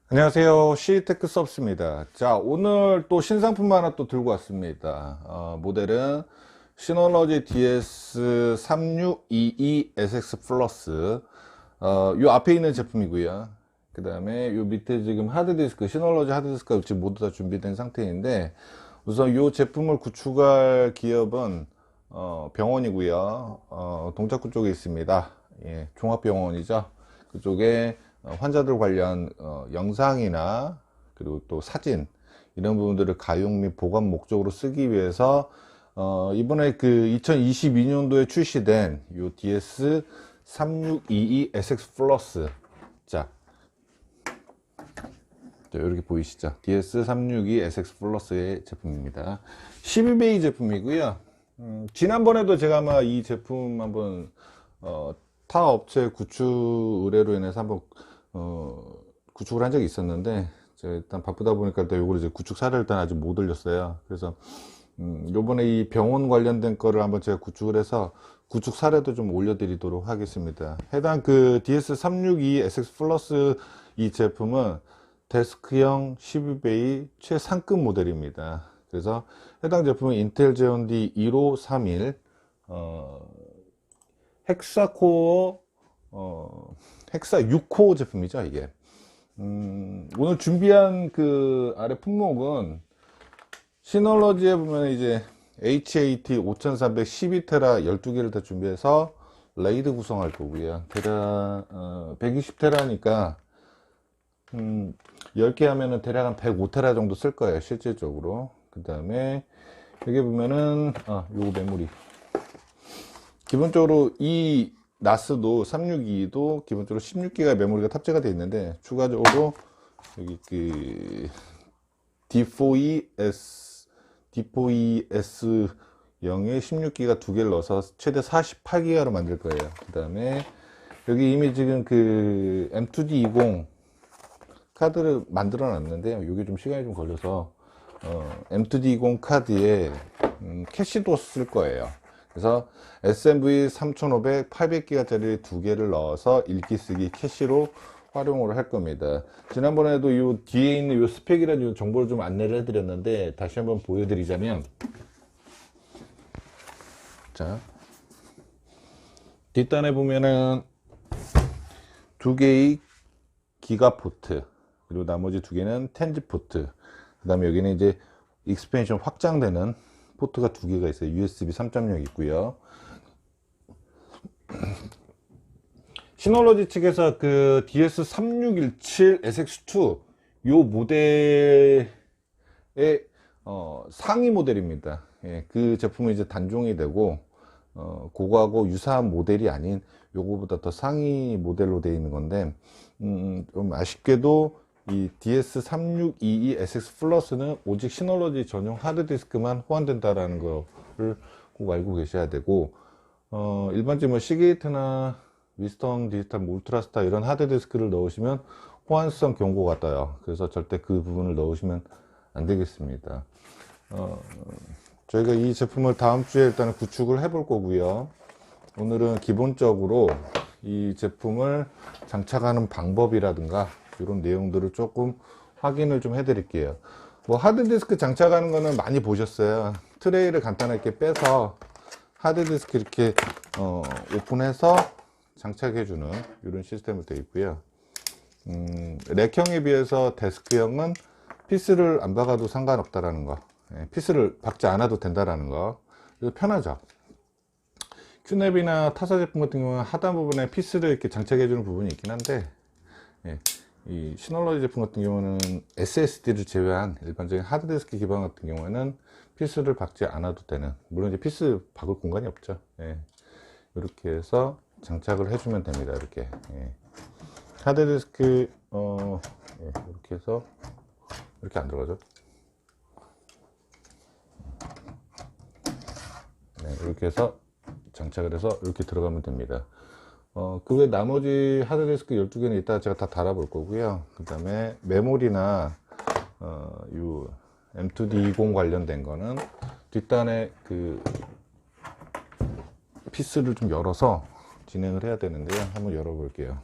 안녕하세요. 시테크 서비스입니다. 자, 오늘 또 신상품 하나 또 들고 왔습니다. 모델은 시놀러지 DS3622SX 플러스. 요 앞에 있는 제품이고요. 그 다음에 요 밑에 지금 하드디스크, 시놀러지 하드디스크가 지금 모두 다 준비된 상태인데, 우선 요 제품을 구축할 기업은 병원이고요. 동작구 쪽에 있습니다. 예, 종합병원이죠. 그쪽에 환자들 관련 영상이나 그리고 또 사진 이런 부분들을 가용 및 보관 목적으로 쓰기 위해서 이번에 그 2022년도에 출시된 요 DS3622SX 플러스. 자, 이렇게 보이시죠? DS362SX 플러스의 제품입니다. 12베이 제품이고요. 지난번에도 제가 아마 이 제품 한번 타 업체 구축 의뢰로 인해서 한번 구축을 한 적이 있었는데, 제가 일단 바쁘다 보니까 또 요걸 이제 구축 사례를 일단 아직 못 올렸어요. 그래서 요번에 이 병원 관련된 거를 한번 제가 구축을 해서 구축 사례도 좀 올려드리도록 하겠습니다. 해당 그 DS362SX 플러스 이 제품은 데스크형 12베이 최상급 모델입니다. 그래서 해당 제품은 인텔 제온디 1531 헥사코어 헥사 6코어 제품이죠, 이게. 오늘 준비한 그 아래 품목은 시놀러지에 보면 이제 HAT 5300 12테라 12개를 다 준비해서 레이드 구성할 거고요. 대략 120테라니까 10개 하면은 대략 한 105테라 정도 쓸 거예요, 실질적으로. 그 다음에 여기 보면은 요거 메모리 기본적으로 이 나스도 362도 기본적으로 16기가 메모리가 탑재가 되어 있는데, 추가적으로 여기 그 D4ES0에 16기가 두 개를 넣어서 최대 48기가로 만들 거예요. 그 다음에 여기 이미 지금 그 M2D20 카드를 만들어 놨는데요. 이게 좀 시간이 좀 걸려서 M2D20 카드에 캐시도 쓸 거예요. 그래서 SMV 3500, 800기가짜리 두 개를 넣어서 읽기 쓰기 캐시로 활용을 할 겁니다. 지난번에도 이 뒤에 있는 이 스펙이라는 정보를 좀 안내를 해드렸는데, 다시 한번 보여드리자면, 자, 뒷단에 보면은 두 개의 기가 포트, 그리고 나머지 두 개는 텐지 포트, 그 다음에 여기는 이제 익스펜션 확장되는 포트가 두 개가 있어요. USB 3.0 있고요. 시놀러지 측에서 그 DS3617SX2 요 모델의 상위 모델입니다. 예, 그 제품은 이제 단종이 되고 그거하고 유사한 모델이 아닌 요거보다 더 상위 모델로 되어 있는 건데, 좀 아쉽게도 이 DS3622SX 플러스는 오직 시놀러지 전용 하드디스크만 호환된다라는 거를 꼭 알고 계셔야 되고, 일반적인 뭐 시게이트나 위스턴 디지털 뭐 울트라스타 이런 하드디스크를 넣으시면 호환성 경고가 떠요. 그래서 절대 그 부분을 넣으시면 안 되겠습니다. 저희가 이 제품을 다음 주에 일단 구축을 해 볼 거고요. 오늘은 기본적으로 이 제품을 장착하는 방법이라든가 이런 내용들을 조금 확인을 좀 해 드릴게요. 뭐 하드디스크 장착하는 거는 많이 보셨어요. 트레이를 간단하게 빼서 하드디스크 이렇게 오픈해서 장착해 주는 이런 시스템으로 되어 있고요. 렉형에 비해서 데스크형은 피스를 안 박아도 상관없다라는 거, 피스를 박지 않아도 된다라는 거, 그래서 편하죠. 큐넵이나 타사 제품 같은 경우는 하단 부분에 피스를 이렇게 장착해 주는 부분이 있긴 한데, 이 시놀러지 제품 같은 경우는 SSD를 제외한 일반적인 하드디스크 기반 같은 경우에는 피스를 박지 않아도 되는, 물론 이제 피스 박을 공간이 없죠. 이렇게 해서 장착을 해주면 됩니다. 이렇게 하드디스크 이렇게 해서 이렇게 안 들어가죠. 이렇게 해서 장착을 해서 이렇게 들어가면 됩니다. 그 외 나머지 하드디스크 12개는 이따 제가 다 달아볼 거고요. 그 다음에 메모리나 요 M2D20 관련된 거는 뒷단에 그 피스를 좀 열어서 진행을 해야 되는데요. 한번 열어 볼게요.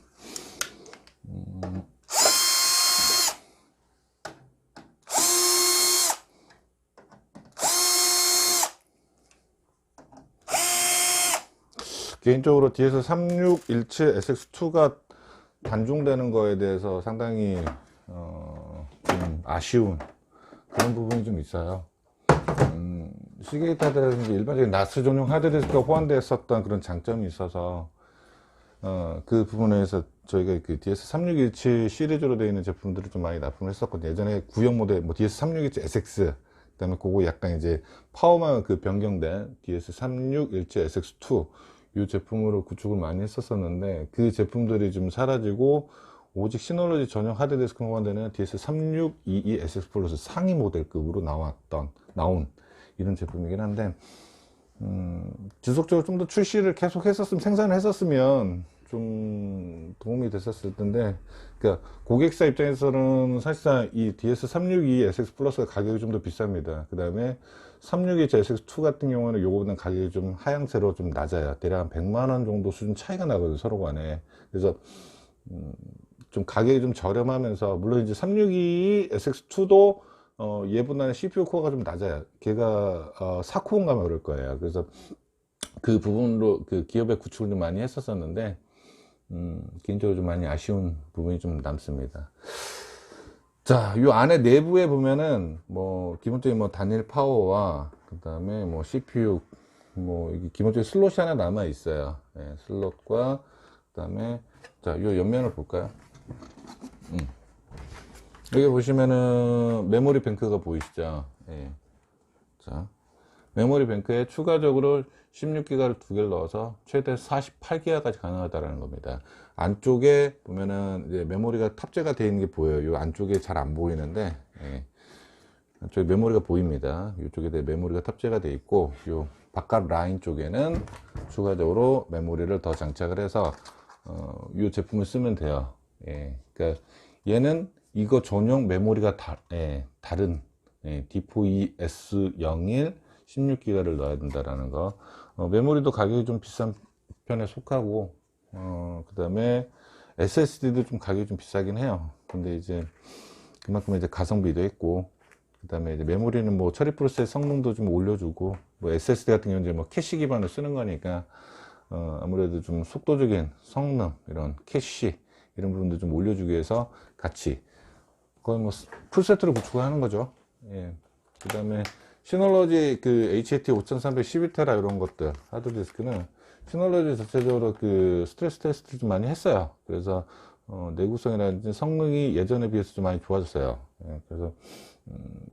개인적으로 DS3617SX2가 단종되는 거에 대해서 상당히 좀 아쉬운 그런 부분이 좀 있어요. 시게이트라든지 일반적인 나스 전용 하드디스크가 호환되었었던 그런 장점이 있어서 그 부분에서 저희가 그 DS3617 시리즈로 되어 있는 제품들을 좀 많이 납품을 했었거든요. 예전에 구형 모델 뭐 DS3617 SX, 그다음에 그거 약간 이제 파워만 그 변경된 DS3617 SX2 이 제품으로 구축을 많이 했었었는데, 그 제품들이 좀 사라지고 오직 시놀로지 전용 하드디스크 호환되는 DS3622 SX 플러스 상위 모델급으로 나온 이런 제품이긴 한데, 지속적으로 좀 더 출시를 계속 했었으면, 생산을 했었으면 좀 도움이 됐었을 텐데, 그러니까 고객사 입장에서는 사실상 이 DS362 SX 플러스가 가격이 좀 더 비쌉니다. 그 다음에 362 SX2 같은 경우는 요거보다는 가격이 좀 하향세로 좀 낮아요. 대략 한 100만원 정도 수준 차이가 나거든요, 서로 간에. 그래서 좀 가격이 좀 저렴하면서, 물론 이제 362 SX2도 얘보다는 CPU 코어가 좀 낮아요. 걔가 4코어인가 그럴 거예요. 그래서 그 부분으로 그 기업의 구축을 좀 많이 했었었는데, 개인적으로 좀 많이 아쉬운 부분이 좀 남습니다. 자, 이 안에 내부에 보면은 뭐 기본적인 뭐 단일 파워와 그 다음에 뭐 CPU 뭐 이게 기본적인 슬롯이 하나 남아 있어요. 예, 슬롯과 그 다음에 자, 이 옆면을 볼까요? 여기 보시면은 메모리 뱅크가 보이시죠? 예. 자, 메모리 뱅크에 추가적으로 16기가를 두 개를 넣어서 최대 48기가까지 가능하다는 겁니다. 안쪽에 보면은 이제 메모리가 탑재가 되어 있는 게 보여요. 이 안쪽에 잘 안 보이는데, 예. 안쪽에 메모리가 보입니다. 이쪽에 메모리가 탑재가 되어 있고, 이 바깥 라인 쪽에는 추가적으로 메모리를 더 장착을 해서 이 제품을 쓰면 돼요. 예. 그러니까 얘는 이거 전용 메모리가 다른 D4ES01 16기가를 넣어야 된다라는 거. 메모리도 가격이 좀 비싼 편에 속하고, 그 다음에 SSD도 좀 가격이 좀 비싸긴 해요. 근데 이제 그만큼 이제 가성비도 있고, 그 다음에 이제 메모리는 뭐 처리 프로세스 성능도 좀 올려주고, 뭐 SSD 같은 경우는 이제 뭐 캐시 기반을 쓰는 거니까, 아무래도 좀 속도적인 성능, 이런 캐시, 이런 부분도 좀 올려주기 위해서 같이 거의 뭐 풀세트로 구축을 하는 거죠. 예. 그 다음에 시놀러지 그 HAT 5312테라 이런 것들 하드디스크는 시놀러지 자체적으로 그 스트레스 테스트를 좀 많이 했어요. 그래서 내구성이라든지 성능이 예전에 비해서 좀 많이 좋아졌어요. 예. 그래서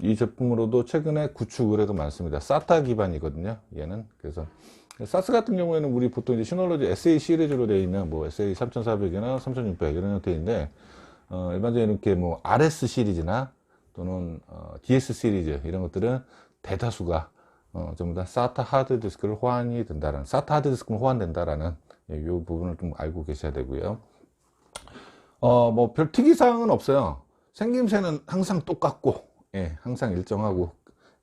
이 제품으로도 최근에 구축 의뢰가 많습니다. SATA 기반이거든요, 얘는. 그래서 사스 같은 경우에는 우리 보통 이제 시놀러지 SA 시리즈로 되어 있는 뭐 SA 3400이나 3600 이런 형태인데, 일반적으로 이렇게 뭐 RS 시리즈나 또는 DS 시리즈 이런 것들은 대다수가 전부 다 SATA 하드디스크를 호환이 된다는, SATA 하드디스크는 호환된다라는 이 부분을 좀 알고 계셔야 되고요. 뭐 별 특이사항은 없어요. 생김새는 항상 똑같고, 예, 항상 일정하고,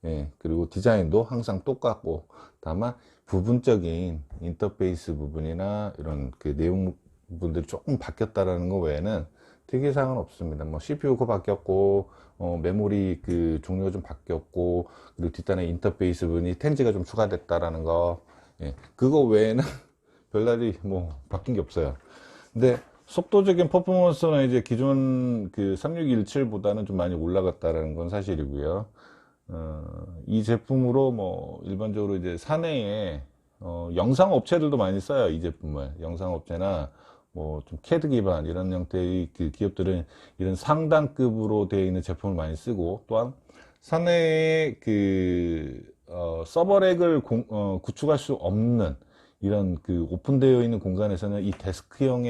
예, 그리고 디자인도 항상 똑같고, 다만 부분적인 인터페이스 부분이나 이런 그 내용 부분들이 조금 바뀌었다라는 거 외에는 특이사항은 없습니다. 뭐 CPU가 바뀌었고, 메모리 그 종류가 좀 바뀌었고, 그리고 뒷단에 인터페이스 부분이 텐즈가 좀 추가됐다라는 거, 예, 그거 외에는 별다리 뭐 바뀐 게 없어요. 근데 속도적인 퍼포먼스는 이제 기존 그 3617보다는 좀 많이 올라갔다라는 건 사실이고요. 이 제품으로 뭐 일반적으로 이제 사내에 영상 업체들도 많이 써요. 이 제품을 영상 업체나 뭐 좀 캐드 기반 이런 형태의 그 기업들은 이런 상단급으로 되어 있는 제품을 많이 쓰고, 또한 사내에 그 서버렉을 구축할 수 없는 이런 그 오픈되어 있는 공간에서는 이 데스크형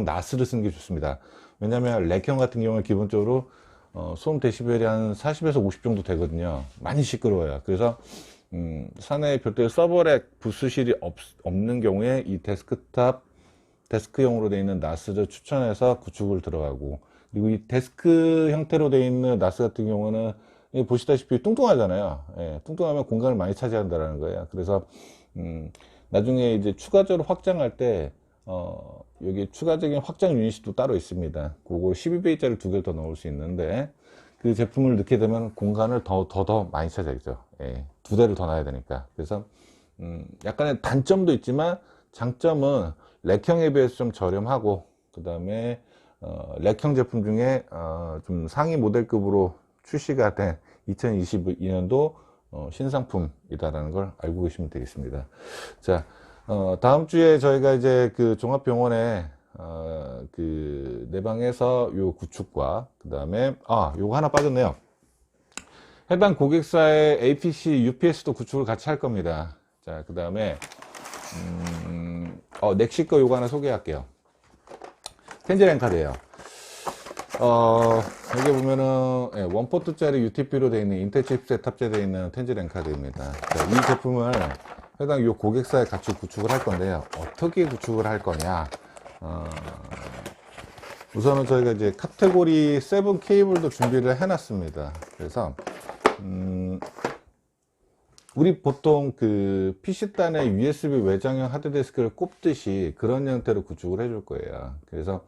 나스를 쓰는 게 좋습니다. 왜냐하면 렉형 같은 경우는 기본적으로 소음 데시벨이 한 40에서 50 정도 되거든요. 많이 시끄러워요. 그래서 사내에 별도의 서버렉 부스실이 없는 경우에 이 데스크형으로 되어 있는 나스를 추천해서 구축을 들어가고, 그리고 이 데스크 형태로 되어 있는 나스 같은 경우는 보시다시피 뚱뚱하잖아요. 예, 뚱뚱하면 공간을 많이 차지한다는 거예요. 그래서 나중에 이제 추가적으로 확장할 때 여기 추가적인 확장 유닛이 또 따로 있습니다. 그거 12배짜리 두 개를 더 넣을 수 있는데, 그 제품을 넣게 되면 공간을 더 많이 차지하죠. 예, 두 대를 더 놔야 되니까. 그래서 약간의 단점도 있지만 장점은 렉형에 비해서 좀 저렴하고, 그 다음에 렉형 제품 중에 좀 상위 모델급으로 출시가 된 2022년도 신상품이다라는 걸 알고 계시면 되겠습니다. 자, 다음 주에 저희가 이제 그 종합병원에 그 내방에서 요 구축과, 그 다음에 요거 하나 빠졌네요. 해당 고객사의 APC, UPS도 구축을 같이 할 겁니다. 자, 그 다음에 넥시 거 요거 하나 소개할게요. 텐즈렌 카드예요. 여기 보면은 원포트짜리 UTP로 되어 있는 인텔 칩셋 탑재되어 있는 텐즈렌 카드입니다. 자, 이 제품을 해당 요 고객사에 같이 구축을 할 건데요. 어떻게 구축을 할 거냐? 우선은 저희가 이제 카테고리 7 케이블도 준비를 해놨습니다. 그래서 우리 보통 그 PC단에 USB 외장형 하드디스크를 꼽듯이 그런 형태로 구축을 해줄 거예요. 그래서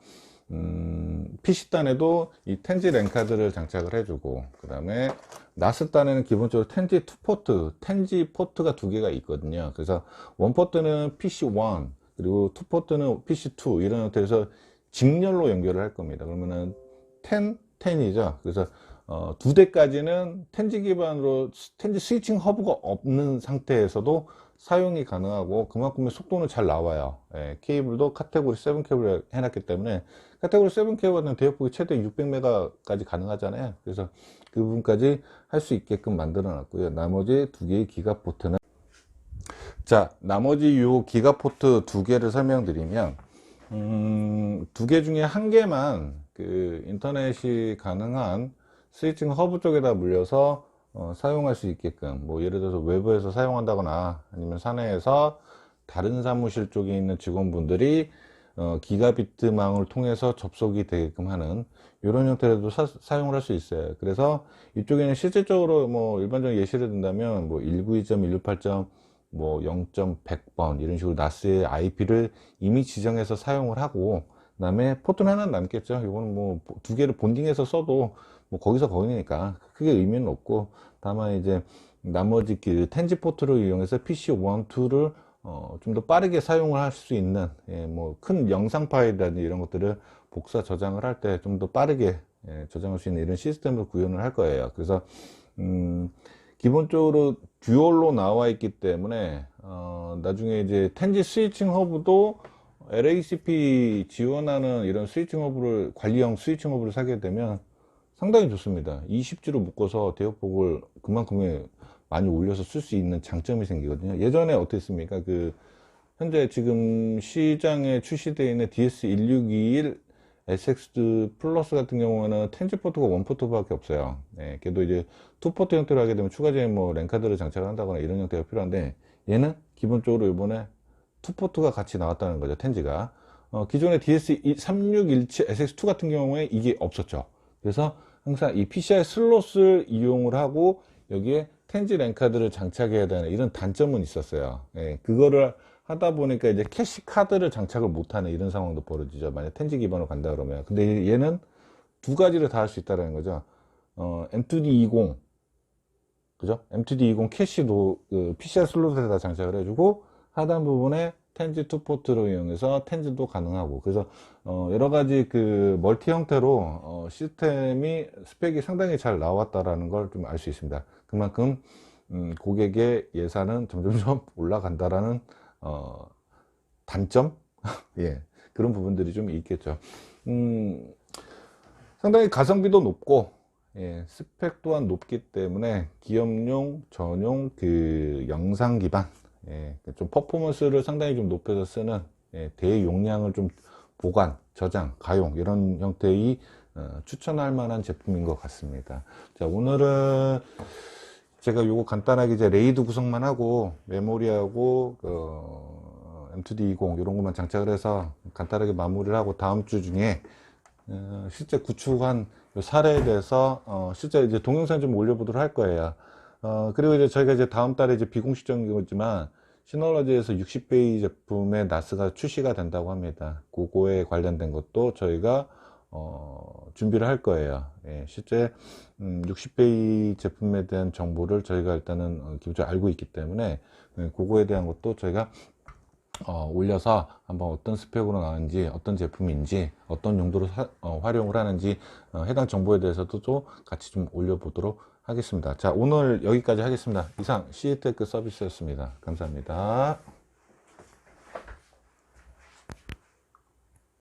PC단에도 이 텐지 랜카드를 장착을 해주고, 그 다음에 나스단에는 기본적으로 텐지 2포트, 텐지 포트가 2개가 있거든요. 그래서 1포트는 PC1, 그리고 2포트는 PC2, 이런 형태에서 직렬로 연결을 할 겁니다. 그러면은 10이죠. 그래서 2대까지는 텐지 기반으로 텐지 스위칭 허브가 없는 상태에서도 사용이 가능하고, 그만큼의 속도는 잘 나와요. 케이블도 카테고리 7 케이블을 해놨기 때문에, 카테고리 7 케이블은 대역폭이 최대 600메가까지 가능하잖아요. 그래서 그 부분까지 할 수 있게끔 만들어 놨고요. 나머지 2개의 기가 포트는, 자, 나머지 요 기가 포트 2개를 설명드리면, 2개 중에 1개만 그 인터넷이 가능한 스위칭 허브 쪽에다 물려서 사용할 수 있게끔, 뭐 예를 들어서 외부에서 사용한다거나 아니면 사내에서 다른 사무실 쪽에 있는 직원분들이 기가비트망을 통해서 접속이 되게끔 하는 이런 형태로도 사용을 할 수 있어요. 그래서 이쪽에는 실질적으로 뭐 일반적인 예시를 든다면 뭐 192.168. 뭐 0.100번 이런 식으로 나스의 IP를 이미 지정해서 사용을 하고, 그 다음에 포트는 하나 남겠죠. 이거는 뭐 2개를 본딩해서 써도 뭐 거기서 거기니까 크게 의미는 없고, 다만 이제 나머지 그 텐지 포트를 이용해서 PC 1, 2를 좀 더 빠르게 사용을 할 수 있는, 뭐 큰 영상 파일이라든지 이런 것들을 복사 저장을 할 때 좀 더 빠르게 저장할 수 있는 이런 시스템을 구현을 할 거예요. 그래서 기본적으로 듀얼로 나와 있기 때문에 나중에 이제 텐지 스위칭 허브도 LACP 지원하는 이런 스위칭 허브를, 관리형 스위칭 허브를 사게 되면 상당히 좋습니다. 20G로 묶어서 대역폭을 그만큼의 많이 올려서 쓸 수 있는 장점이 생기거든요. 예전에 어땠습니까? 그 현재 지금 시장에 출시되어 있는 DS1621 SX 플러스 같은 경우는 텐지 포트가 1포트밖에 없어요. 걔도 이제 2포트 형태로 하게 되면 추가적인 뭐 랜카드를 장착을 한다거나 이런 형태가 필요한데, 얘는 기본적으로 이번에 2포트가 같이 나왔다는 거죠, 텐지가. 기존의 DS3617 SX2 같은 경우에 이게 없었죠. 그래서 항상 이 PCI 슬롯을 이용을 하고 여기에 텐지 랜카드를 장착해야 되는 이런 단점은 있었어요. 그거를 하다 보니까 이제 캐시 카드를 장착을 못하는 이런 상황도 벌어지죠. 만약 텐지 기반으로 간다 그러면. 근데 얘는 2가지를 다 할 수 있다는 거죠. M2D20, 그죠? M2D20 캐시도 그 PCI 슬롯에다 장착을 해주고, 하단 부분에 텐지 2포트로 이용해서 텐지도 가능하고, 그래서 여러 가지 그 멀티 형태로 시스템이 스펙이 상당히 잘 나왔다라는 걸 좀 알 수 있습니다. 그만큼 고객의 예산은 점점점 올라간다라는 단점? 예, 그런 부분들이 좀 있겠죠. 상당히 가성비도 높고, 스펙 또한 높기 때문에 기업용, 전용 그 영상 기반, 좀 퍼포먼스를 상당히 좀 높여서 쓰는, 대용량을 좀 보관, 저장, 가용 이런 형태의 추천할 만한 제품인 것 같습니다. 자, 오늘은 제가 요거 간단하게 이제 레이드 구성만 하고 메모리하고 M2D20 이런 것만 장착을 해서 간단하게 마무리를 하고, 다음 주 중에 실제 구축한 사례에 대해서 실제 이제 동영상 좀 올려보도록 할 거예요. 그리고 이제 저희가 이제 다음 달에 이제 비공식적인 거지만 시널러지에서 60베이 제품의 나스가 출시가 된다고 합니다. 그거에 관련된 것도 저희가 준비를 할 거예요. 실제 60베이 제품에 대한 정보를 저희가 일단은 기본적으로 알고 있기 때문에 그거에 대한 것도 저희가 올려서 한번 어떤 스펙으로 나오는지, 어떤 제품인지, 어떤 용도로 활용을 하는지, 해당 정보에 대해서도 좀 같이 좀 올려보도록 하겠습니다. 자, 오늘 여기까지 하겠습니다. 이상 CE테크 서비스였습니다. 감사합니다.